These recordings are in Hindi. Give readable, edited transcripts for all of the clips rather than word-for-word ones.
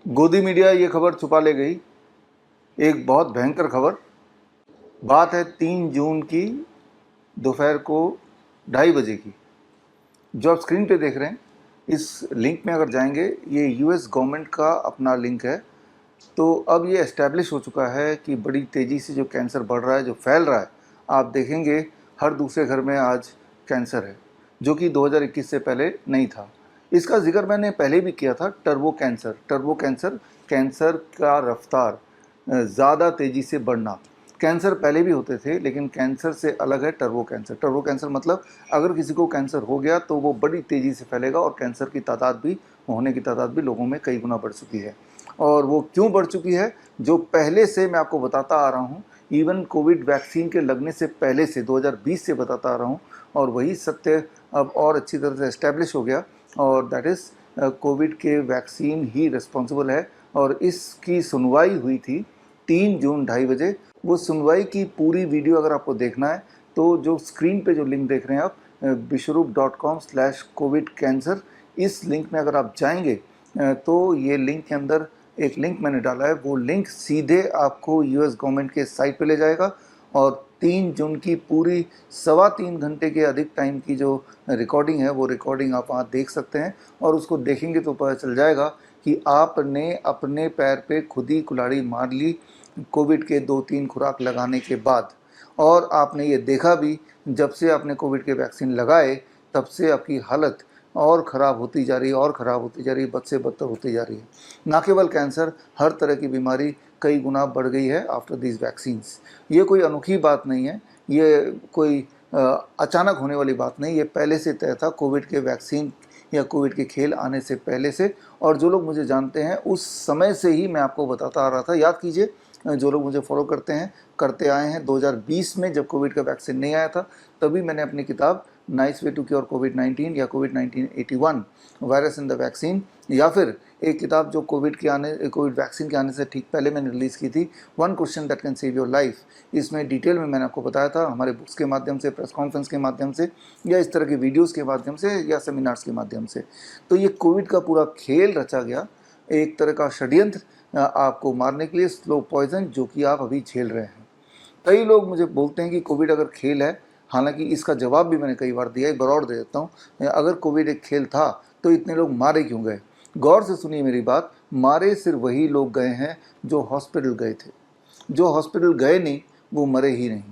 गोदी मीडिया ये खबर छुपा ले गई, एक बहुत भयंकर खबर। बात है 3 जून की दोपहर को 2:30 बजे की। जो आप स्क्रीन पे देख रहे हैं, इस लिंक में अगर जाएंगे, ये यूएस गवर्नमेंट का अपना लिंक है। तो अब ये एस्टैब्लिश हो चुका है कि बड़ी तेज़ी से जो कैंसर बढ़ रहा है, जो फैल रहा है, आप देखेंगे हर दूसरे घर में आज कैंसर है, जो कि 2021 से पहले नहीं था। इसका जिक्र मैंने पहले भी किया था। टर्बो कैंसर, कैंसर का रफ्तार ज़्यादा तेज़ी से बढ़ना। कैंसर पहले भी होते थे, लेकिन कैंसर से अलग है टर्बो कैंसर। टर्बो कैंसर मतलब अगर किसी को कैंसर हो गया तो वो बड़ी तेज़ी से फैलेगा, और कैंसर की तादाद भी, होने की तादाद भी लोगों में कई गुना बढ़ चुकी है। और वो क्यों बढ़ चुकी है, जो पहले से मैं आपको बताता आ रहा हूँ, इवन कोविड वैक्सीन के लगने से पहले से 2020 से बताता आ रहा हूँ, और वही सत्य अब और अच्छी तरह से एस्टैब्लिश हो गया। और दैट इज़ कोविड के वैक्सीन ही रिस्पॉन्सिबल है। और इसकी सुनवाई हुई थी 3 जून 2:30 बजे। वो सुनवाई की पूरी वीडियो अगर आपको देखना है तो जो स्क्रीन पे जो लिंक देख रहे हैं आप, bishrup.com/covid cancer, इस लिंक में अगर आप जाएंगे तो ये लिंक के अंदर एक लिंक मैंने डाला है। वो लिंक सीधे आपको यूएस गवर्नमेंट के साइट पे ले जाएगा, और 3 जून की पूरी 3.25 घंटे के अधिक टाइम की जो रिकॉर्डिंग है, वो रिकॉर्डिंग आप वहाँ देख सकते हैं। और उसको देखेंगे तो पता चल जाएगा कि आपने अपने पैर पे खुद ही कुल्हाड़ी मार ली कोविड के 2-3 खुराक लगाने के बाद। और आपने ये देखा भी, जब से आपने कोविड के वैक्सीन लगाए तब से आपकी हालत और ख़राब होती जा रही है, और ख़राब होती जा रही है, बद से बदतर होती जा रही है। ना केवल कैंसर, हर तरह की बीमारी कई गुना बढ़ गई है आफ्टर दीज वैक्सीन्स। ये कोई अनोखी बात नहीं है, ये कोई अचानक होने वाली बात नहीं, ये पहले से तय था। कोविड के वैक्सीन या कोविड के खेल आने से पहले से, और जो लोग मुझे जानते हैं उस समय से ही मैं आपको बताता आ रहा था। याद कीजिए, जो लोग मुझे फॉलो करते हैं, करते आए हैं, 2020 में जब कोविड का वैक्सीन नहीं आया था, तभी मैंने अपनी किताब नाइस वे टू क्योर कोविड-19 या कोविड-1981 वायरस इन द वैक्सीन, या फिर एक किताब जो कोविड वैक्सीन के आने से ठीक पहले मैंने रिलीज़ की थी, one question that can save your life. इसमें डिटेल में मैंने आपको बताया था, हमारे बुक्स के माध्यम से, प्रेस कॉन्फ्रेंस के माध्यम से, या इस तरह के वीडियोज़ के माध्यम से, या सेमिनार्स के माध्यम से। तो ये कोविड का पूरा खेल रचा गया, एक तरह का षड्यंत्र आपको मारने के लिए, स्लो पॉइजन, जो कि आप अभी झेल रहे हैं। कई लोग मुझे बोलते हैं कि कोविड अगर खेल है, हालांकि इसका जवाब भी मैंने कई बार दिया, एक बार और दे देता हूँ। अगर कोविड एक खेल था तो इतने लोग मारे क्यों गए? गौर से सुनिए मेरी बात। मारे सिर्फ वही लोग गए हैं जो हॉस्पिटल गए थे। जो हॉस्पिटल गए नहीं, वो मरे ही नहीं।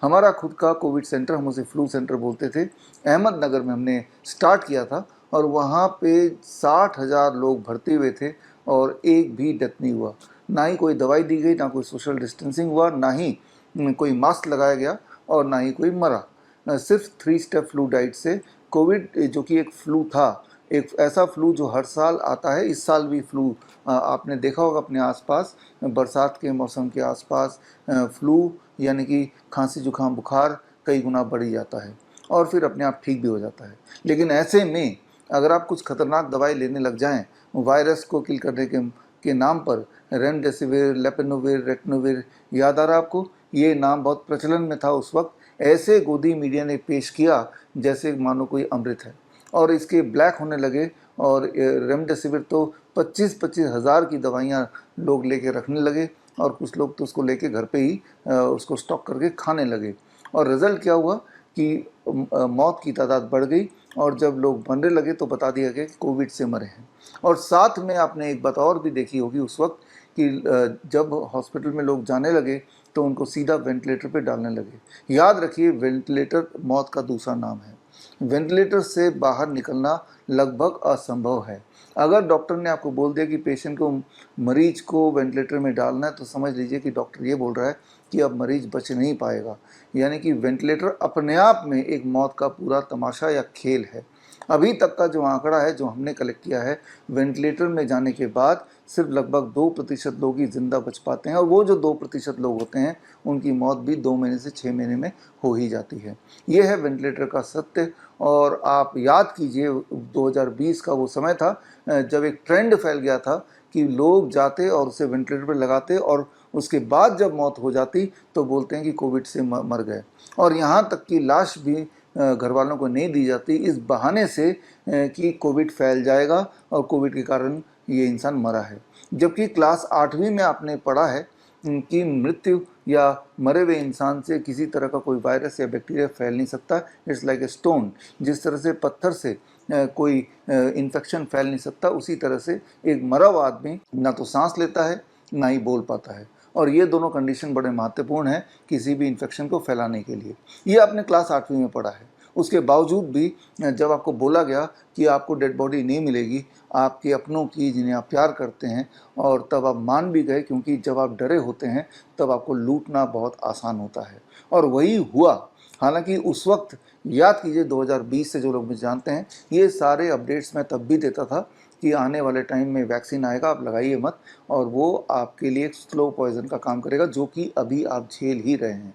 हमारा खुद का कोविड सेंटर, हम उसे फ्लू सेंटर बोलते थे, अहमदनगर में हमने स्टार्ट किया था, और वहाँ पे 60,000 लोग भर्ती हुए थे, और एक भी डेथ नहीं हुआ। ना ही कोई दवाई दी गई, ना कोई सोशल डिस्टेंसिंग हुआ, ना ही कोई मास्क लगाया गया, और ना ही कोई मरा। सिर्फ 3 स्टेप फ्लू डाइट से कोविड, जो कि एक फ्लू था, एक ऐसा फ्लू जो हर साल आता है। इस साल भी फ्लू, आपने देखा होगा अपने आसपास, बरसात के मौसम के आसपास फ्लू यानी कि खांसी जुकाम बुखार कई गुना बढ़ ही जाता है, और फिर अपने आप ठीक भी हो जाता है। लेकिन ऐसे में अगर आप कुछ खतरनाक दवाई लेने लग जाएं वायरस को किल करने के नाम पर, रेमडेसिविर, लेपेनोविर, रेटनोविर, याद आ रहा है आपको? ये नाम बहुत प्रचलन में था उस वक्त। ऐसे गोदी मीडिया ने पेश किया जैसे मानो कोई अमृत है, और इसके ब्लैक होने लगे। और रेमडेसिविर तो 25-25 हज़ार की दवाइयाँ लोग लेके रखने लगे, और कुछ लोग तो उसको लेके घर पे ही उसको स्टॉक करके खाने लगे। और रिज़ल्ट क्या हुआ कि मौत की तादाद बढ़ गई, और जब लोग मरने लगे तो बता दिया गया कि कोविड से मरे हैं। और साथ में आपने एक बात और भी देखी होगी उस वक्त, कि जब हॉस्पिटल में लोग जाने लगे तो उनको सीधा वेंटिलेटर पे डालने लगे। याद रखिए, वेंटिलेटर मौत का दूसरा नाम है। वेंटिलेटर से बाहर निकलना लगभग असंभव है। अगर डॉक्टर ने आपको बोल दिया कि पेशेंट को, मरीज को वेंटिलेटर में डालना है, तो समझ लीजिए कि डॉक्टर ये बोल रहा है कि अब मरीज बच नहीं पाएगा। यानी कि वेंटिलेटर अपने आप में एक मौत का पूरा तमाशा या खेल है। अभी तक का जो आंकड़ा है, जो हमने कलेक्ट किया है, वेंटिलेटर में जाने के बाद सिर्फ लगभग 2% लोग ही ज़िंदा बच पाते हैं, और वो जो 2% लोग होते हैं उनकी मौत भी 2 महीने से 6 महीने में हो ही जाती है। ये है वेंटिलेटर का सत्य। और आप याद कीजिए, 2020 का वो समय था जब एक ट्रेंड फैल गया था कि लोग जाते और उसे वेंटिलेटर पर लगाते, और उसके बाद जब मौत हो जाती तो बोलते हैं कि कोविड से मर गए। और यहाँ तक कि लाश भी घर वालों को नहीं दी जाती, इस बहाने से कि कोविड फैल जाएगा और कोविड के कारण ये इंसान मरा है। जबकि क्लास 8वीं में आपने पढ़ा है कि मृत्यु या मरे हुए इंसान से किसी तरह का कोई वायरस या बैक्टीरिया फैल नहीं सकता। It's like a stone. जिस तरह से पत्थर से कोई इन्फेक्शन फैल नहीं सकता, उसी तरह से एक मरा हुआ आदमी ना तो सांस लेता है ना ही बोल पाता है। और ये दोनों कंडीशन बड़े महत्वपूर्ण हैं किसी भी इन्फेक्शन को फैलाने के लिए। ये आपने क्लास 8वीं में पढ़ा है। उसके बावजूद भी जब आपको बोला गया कि आपको डेड बॉडी नहीं मिलेगी आपके अपनों की जिन्हें आप प्यार करते हैं, और तब आप मान भी गए, क्योंकि जब आप डरे होते हैं तब आपको लूटना बहुत आसान होता है। और वही हुआ। हालांकि उस वक्त याद कीजिए 2020 से जो लोग मुझे जानते हैं, ये सारे अपडेट्स मैं तब भी देता था कि आने वाले टाइम में वैक्सीन आएगा, आप लगाइए मत, और वो आपके लिए एक स्लो पॉइजन का काम करेगा, जो कि अभी आप झेल ही रहे हैं।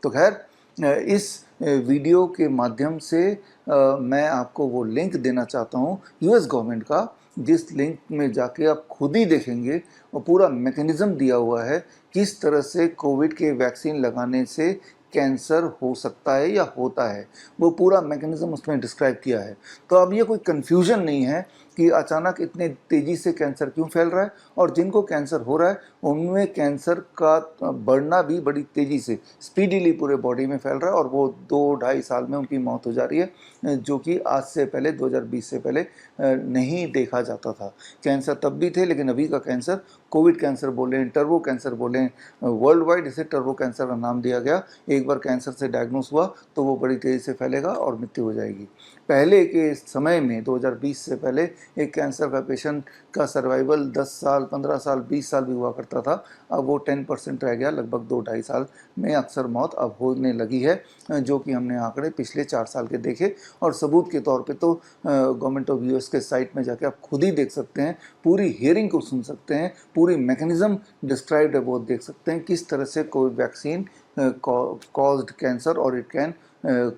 तो खैर, इस वीडियो के माध्यम से मैं आपको वो लिंक देना चाहता हूँ यूएस गवर्नमेंट का, जिस लिंक में जाके आप खुद ही देखेंगे वो पूरा मैकेनिज़्म दिया हुआ है किस तरह से कोविड के वैक्सीन लगाने से कैंसर हो सकता है या होता है। वो पूरा मैकेनिज़्म उसमें डिस्क्राइब किया है। तो अब ये कोई कन्फ्यूजन नहीं है कि अचानक इतने तेज़ी से कैंसर क्यों फैल रहा है, और जिनको कैंसर हो रहा है उनमें कैंसर का बढ़ना भी बड़ी तेज़ी से स्पीडीली पूरे बॉडी में फैल रहा है, और वो 2-2.5 साल में उनकी मौत हो जा रही है, जो कि आज से पहले 2020 से पहले नहीं देखा जाता था। कैंसर तब भी थे, लेकिन अभी का कैंसर कोविड कैंसर बोलें, टर्बो कैंसर बोलें, वर्ल्ड वाइड इसे टर्बो कैंसर का नाम दिया गया। एक बार कैंसर से डायग्नोस हुआ तो वो बड़ी तेज़ी से फैलेगा और मृत्यु हो जाएगी। पहले के समय में 2020 से पहले एक कैंसर का पेशेंट का सर्वाइवल 10 साल, 15 साल, 20 साल भी हुआ करता था। अब वो 10% रह गया, लगभग 2-2.5 साल में अक्सर मौत अब होने लगी है, जो कि हमने आंकड़े पिछले 4 साल के देखे। और सबूत के तौर पे तो गवर्नमेंट ऑफ यूएस के साइट में जाके आप खुद ही देख सकते हैं, पूरी हियरिंग को सुन सकते हैं, पूरी मैकेनिज्म डिस्क्राइब्ड है वो देख सकते हैं, किस तरह से कोविड वैक्सीन कॉज्ड कैंसर और इट कैन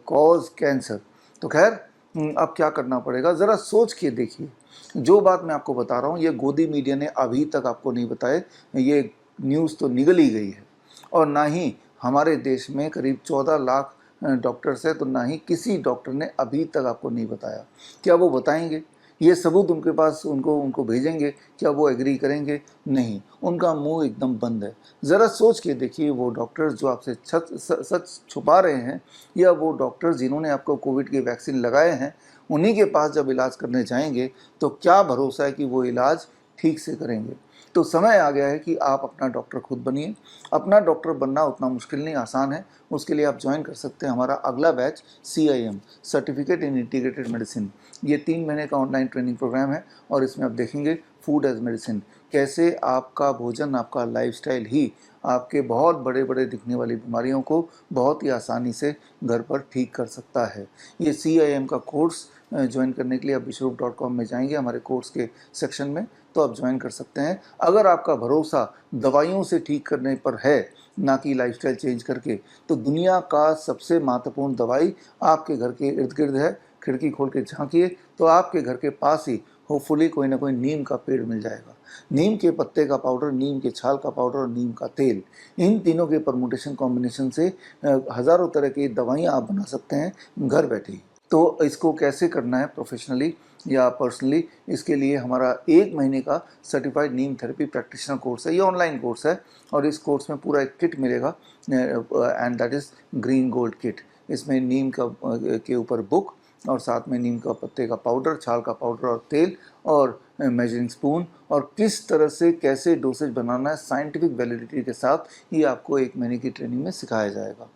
कॉज कैंसर। तो खैर, अब क्या करना पड़ेगा ज़रा सोच के देखिए। जो बात मैं आपको बता रहा हूँ ये गोदी मीडिया ने अभी तक आपको नहीं बताए, ये न्यूज़ तो निगल ही गई है। और ना ही हमारे देश में करीब 14 लाख डॉक्टर्स है, तो ना ही किसी डॉक्टर ने अभी तक आपको नहीं बताया। क्या वो बताएंगे? ये सबूत उनके पास उनको भेजेंगे, क्या वो एग्री करेंगे? नहीं, उनका मुंह एकदम बंद है। ज़रा सोच के देखिए, वो डॉक्टर्स जो आपसे सच छुपा रहे हैं, या वो डॉक्टर्स जिन्होंने आपको कोविड के वैक्सीन लगाए हैं, उन्हीं के पास जब इलाज करने जाएंगे तो क्या भरोसा है कि वो इलाज ठीक से करेंगे। तो समय आ गया है कि आप अपना डॉक्टर खुद बनिए। अपना डॉक्टर बनना उतना मुश्किल नहीं, आसान है। उसके लिए आप ज्वाइन कर सकते हैं हमारा अगला batch CIM, certificate in integrated medicine. ये 3 महीने का ऑनलाइन ट्रेनिंग प्रोग्राम है, और इसमें आप देखेंगे फूड एज मेडिसिन, कैसे आपका भोजन, आपका लाइफस्टाइल ही आपके बहुत बड़े बड़े दिखने वाली बीमारियों को बहुत ही आसानी से घर पर ठीक कर सकता है। ये CIM का कोर्स ज्वाइन करने के लिए आप विश्वरूप.com में जाएंगे, हमारे कोर्स के सेक्शन में, तो आप ज्वाइन कर सकते हैं। अगर आपका भरोसा दवाइयों से ठीक करने पर है, ना कि लाइफस्टाइल चेंज करके, तो दुनिया का सबसे महत्वपूर्ण दवाई आपके घर के इर्द गिर्द है। खिड़की खोल के झांकिए तो आपके घर के पास ही होपफुली कोई ना कोई नीम का पेड़ मिल जाएगा। नीम के पत्ते का पाउडर, नीम के छाल का पाउडर और नीम का तेल, इन तीनों के परमुटेशन कॉम्बिनेशन से हज़ारों तरह की दवाइयाँ आप बना सकते हैं घर बैठे ही। तो इसको कैसे करना है प्रोफेशनली या पर्सनली, इसके लिए हमारा 1 महीने का सर्टिफाइड नीम थेरेपी प्रैक्टिशनर कोर्स है। ये ऑनलाइन कोर्स है, और इस कोर्स में पूरा एक किट मिलेगा, and that is green gold kit. इसमें नीम का के ऊपर बुक, और साथ में नीम का पत्ते का पाउडर, छाल का पाउडर और तेल, और मेजरिंग स्पून, और किस तरह से कैसे डोसेज बनाना है साइंटिफिक वैलिडिटी के साथ, ये आपको 1 महीने की ट्रेनिंग में सिखाया जाएगा।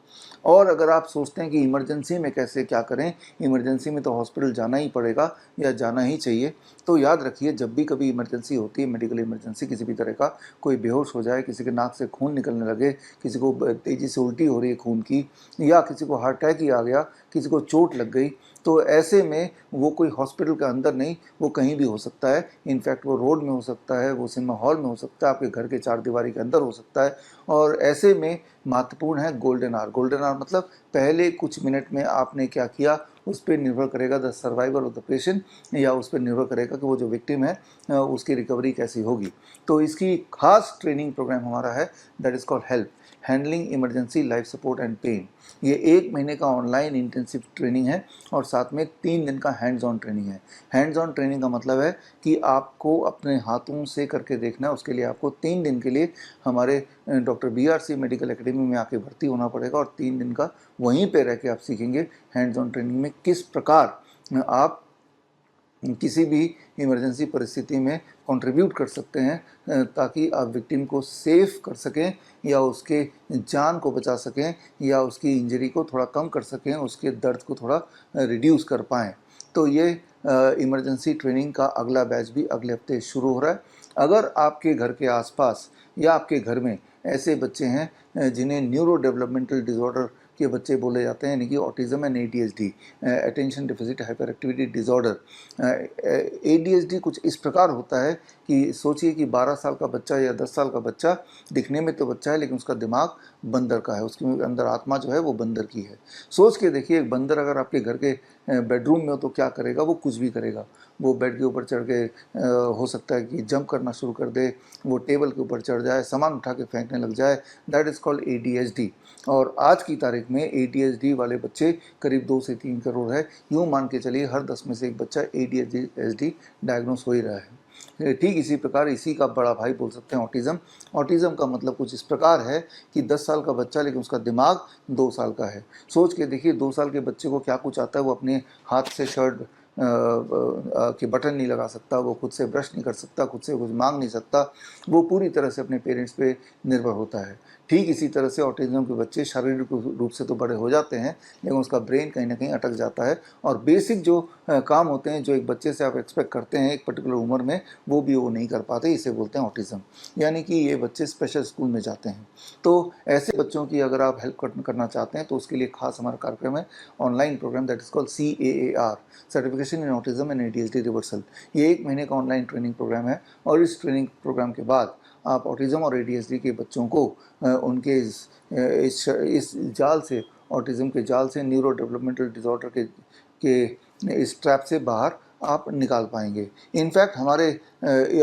और अगर आप सोचते हैं कि इमरजेंसी में कैसे क्या करें, इमरजेंसी में तो हॉस्पिटल जाना ही पड़ेगा या जाना ही चाहिए, तो याद रखिए, जब भी कभी इमरजेंसी होती है, मेडिकल इमरजेंसी किसी भी तरह का, कोई बेहोश हो जाए, किसी के नाक से खून निकलने लगे, किसी को तेज़ी से उल्टी हो रही है खून की, या किसी को हार्ट अटैक ही आ गया, किसी को चोट लग गई, तो ऐसे में वो कोई हॉस्पिटल के अंदर नहीं, वो कहीं भी हो सकता है। इनफैक्ट वो रोड में हो सकता है, वो सिनेमा हॉल में हो सकता है, आपके घर के 4 दीवारी के अंदर हो सकता है। और ऐसे में महत्वपूर्ण है गोल्डन आवर। गोल्डन आवर मतलब पहले कुछ मिनट में आपने क्या किया, उस पर निर्भर करेगा the survival of the patient, या उस पर निर्भर करेगा कि वो जो विक्टिम है उसकी रिकवरी कैसी होगी। तो इसकी खास ट्रेनिंग प्रोग्राम हमारा है, that is called help. Handling emergency life support and pain. ये 1 महीने का ऑनलाइन इंटेंसिव ट्रेनिंग है और साथ में 3 दिन का हैंड्स ऑन ट्रेनिंग है। हैंड्स ऑन ट्रेनिंग का मतलब है कि आपको अपने हाथों से करके देखना है। उसके लिए आपको 3 दिन के लिए हमारे डॉक्टर BRC मेडिकल एकेडमी में आके भर्ती होना पड़ेगा और 3 दिन का वहीं पे रह के आप सीखेंगे हैंड्स ऑन ट्रेनिंग में किस प्रकार आप किसी भी इमरजेंसी परिस्थिति में कंट्रीब्यूट कर सकते हैं ताकि आप विक्टिम को सेफ कर सकें या उसके जान को बचा सकें या उसकी इंजरी को थोड़ा कम कर सकें, उसके दर्द को थोड़ा रिड्यूस कर पाएँ। तो ये इमरजेंसी ट्रेनिंग का अगला बैच भी अगले हफ्ते शुरू हो रहा है। अगर आपके घर के आसपास या आपके घर में ऐसे बच्चे हैं जिन्हें न्यूरो डेवलपमेंटल डिसऑर्डर के बच्चे बोले जाते हैं, यानी कि autism and ADHD, attention deficit hyper activity disorder. ADHD कुछ इस प्रकार होता है कि सोचिए कि 12 साल का बच्चा या 10 साल का बच्चा दिखने में तो बच्चा है लेकिन उसका दिमाग बंदर का है, उसके अंदर आत्मा जो है वो बंदर की है। सोच के देखिए, एक बंदर अगर आपके घर के बेडरूम में हो तो क्या करेगा? वो कुछ भी करेगा। वो बेड के ऊपर चढ़ के हो सकता है कि जंप करना शुरू कर दे, वो टेबल के ऊपर चढ़ जाए, सामान उठा के फेंकने लग जाए। That is called ADHD। और आज की तारीख में ADHD वाले बच्चे करीब 2 से 3 करोड़ है। यूँ मान के चलिए हर 10 में से एक बच्चा ADHD डायग्नोस हो ही रहा है। ठीक इसी प्रकार इसी का बड़ा भाई बोल सकते हैं ऑटिज़म। ऑटिज़म का मतलब कुछ इस प्रकार है कि 10 साल का बच्चा लेकिन उसका दिमाग 2 साल का है। सोच के देखिए 2 साल के बच्चे को क्या कुछ आता है। वो अपने हाथ से शर्ट के बटन नहीं लगा सकता, वो खुद से ब्रश नहीं कर सकता, खुद से कुछ मांग नहीं सकता, वो पूरी तरह से अपने पेरेंट्स पे निर्भर होता है। ठीक इसी तरह से ऑटिज़म के बच्चे शारीरिक रूप से तो बड़े हो जाते हैं लेकिन उसका ब्रेन कहीं ना कहीं अटक जाता है और बेसिक जो काम होते हैं जो एक बच्चे से आप एक्सपेक्ट करते हैं एक पर्टिकुलर उम्र में, वो भी वो नहीं कर पाते। इसे बोलते हैं ऑटिज़म, यानी कि ये बच्चे स्पेशल स्कूल में जाते हैं। तो ऐसे बच्चों की अगर आप हेल्प करना चाहते हैं तो उसके लिए खास हमारा कार्यक्रम है, online programme, that is called CAAR, certification in autism and ADHD reversal. ये 1 महीने का ऑनलाइन ट्रेनिंग प्रोग्राम है और इस ट्रेनिंग प्रोग्राम के बाद आप ऑटिज़म और ADHD के बच्चों को उनके इस जाल से, ऑटिज़म के जाल से, न्यूरो डेवलपमेंटल डिसऑर्डर के इस ट्रैप से बाहर आप निकाल पाएंगे। इनफैक्ट हमारे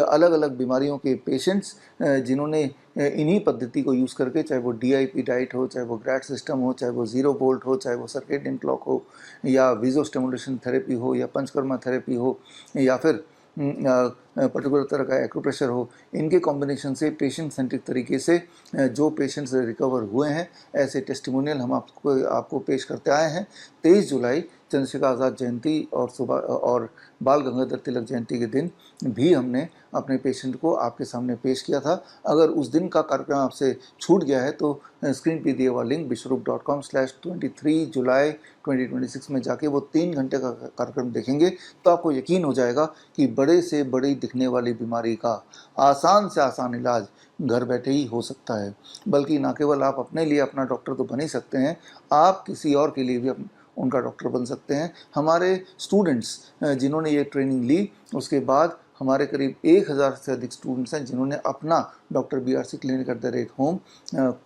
अलग अलग बीमारियों के पेशेंट्स जिन्होंने इन्हीं पद्धति को यूज़ करके, चाहे वो DIP डाइट हो, चाहे वो ग्रैड सिस्टम हो, चाहे वो ज़ीरो बोल्ट हो, चाहे वो सर्केडियन क्लॉक हो या विज़ो स्टिमुलेशन थेरेपी हो या पंचकर्मा थेरेपी हो या फिर पर्टिकुलर तरह का एक्यूप्रेशर हो, इनके कॉम्बिनेशन से पेशेंट सेंट्रिक तरीके से जो पेशेंट्स रिकवर हुए हैं ऐसे टेस्टिमोनियल हम आपको पेश करते आए हैं। 23 जुलाई चंद्रशेखर आज़ाद जयंती और बाल गंगाधर तिलक जयंती के दिन भी हमने अपने पेशेंट को आपके सामने पेश किया था। अगर उस दिन का कार्यक्रम आपसे छूट गया है तो स्क्रीन पे दिए हुआ लिंक bishrup.com/23 जुलाई 2026 में जाके वो 3 घंटे का कार्यक्रम देखेंगे तो आपको यकीन हो जाएगा कि बड़े से बड़ी दिखने वाली बीमारी का आसान से आसान इलाज घर बैठे ही हो सकता है। बल्कि ना केवल आप अपने लिए अपना डॉक्टर तो बन ही सकते हैं, आप किसी और के लिए भी उनका डॉक्टर बन सकते हैं। हमारे स्टूडेंट्स जिन्होंने ये ट्रेनिंग ली, उसके बाद हमारे करीब 1000 से अधिक स्टूडेंट्स हैं जिन्होंने अपना डॉक्टर BRC क्लिनिक @home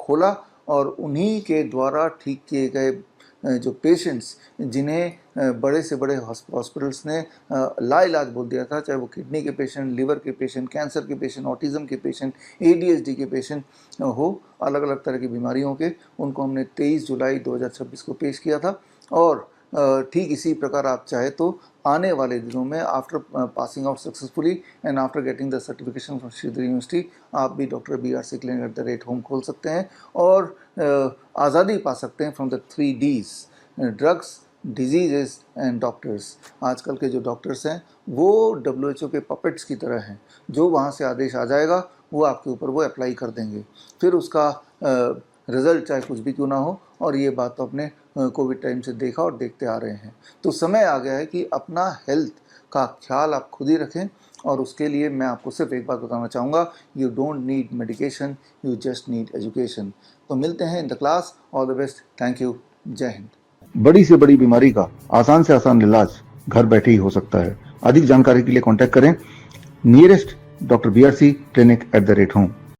खोला और उन्हीं के द्वारा ठीक किए गए जो पेशेंट्स जिन्हें बड़े से बड़े हॉस्पिटल्स ने लाइलाज बोल दिया था, चाहे वो किडनी के पेशेंट, लिवर के पेशेंट, कैंसर के पेशेंट, ऑटिज़म के पेशेंट, ADHD के पेशेंट हो, अलग अलग तरह की बीमारियों के, उनको हमने 23 जुलाई 2026 को पेश किया था। और ठीक इसी प्रकार आप चाहे तो आने वाले दिनों में after passing out successfully and after getting the certification from Shridhar university आप भी डॉक्टर BRC क्लिनिक @home खोल सकते हैं और आज़ादी पा सकते हैं from the 3 Ds, drugs, disease and doctors. आजकल के जो डॉक्टर्स हैं वो WHO के पपेट्स की तरह हैं, जो वहाँ से आदेश आ जाएगा वो आपके ऊपर वो अप्लाई कर देंगे, फिर उसका रिज़ल्ट चाहे कुछ भी क्यों ना हो। और ये बात तो अपने कोविड टाइम से देखा और देखते आ रहे हैं। तो समय आ गया है कि अपना हेल्थ का ख्याल आप खुद ही रखें और उसके लिए मैं आपको सिर्फ एक बात बताना चाहूँगा, you don't need medication, you just need education. तो मिलते हैं in the class. All the best, thank you, जय हिंद। बड़ी से बड़ी बीमारी का आसान से आसान इलाज घर बैठे ही हो सकता है। अधिक जानकारी के लिए कॉन्टैक्ट करें nearest doctor BRC clinic @home।